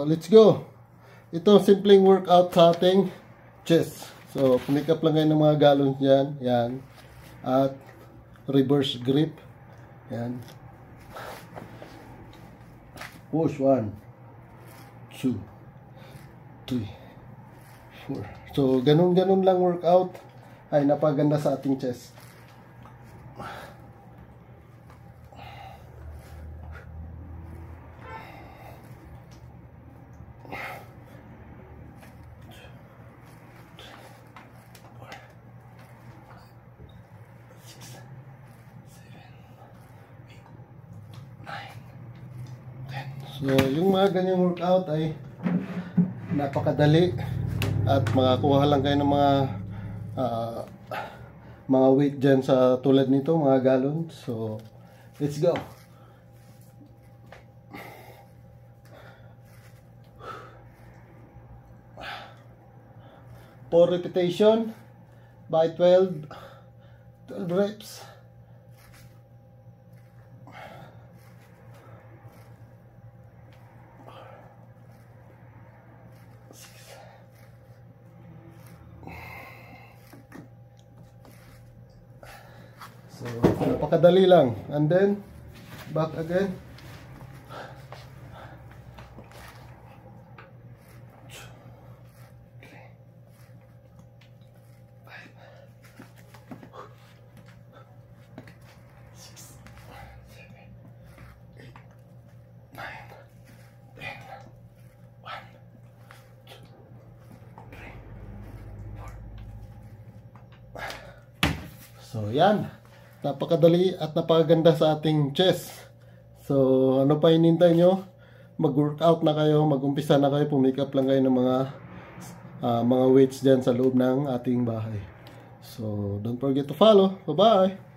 let's go. Ito simpleng workout sa ating chest. So, punikap lang kayo ng mga gallons dyan. Yan. At reverse grip. Yan. Push 1, 2, 3, 4. So, ganun-ganun lang workout. Ay, napaganda sa ating chest. So, yung mga ganyang workout ay napakadali at makakuha lang kayo ng mga weight dyan sa tulad nito, mga gallons. So, let's go. For repetition by 12 reps. So, napakadali lang. And then, back again. So, yan. Napakadali at napakaganda sa ating chest. So, ano pa hinintay nyo? Mag-workout na kayo, mag-umpisa na kayo, pumikap lang kayo ng mga weights dyan sa loob ng ating bahay. So, don't forget to follow. Bye-bye!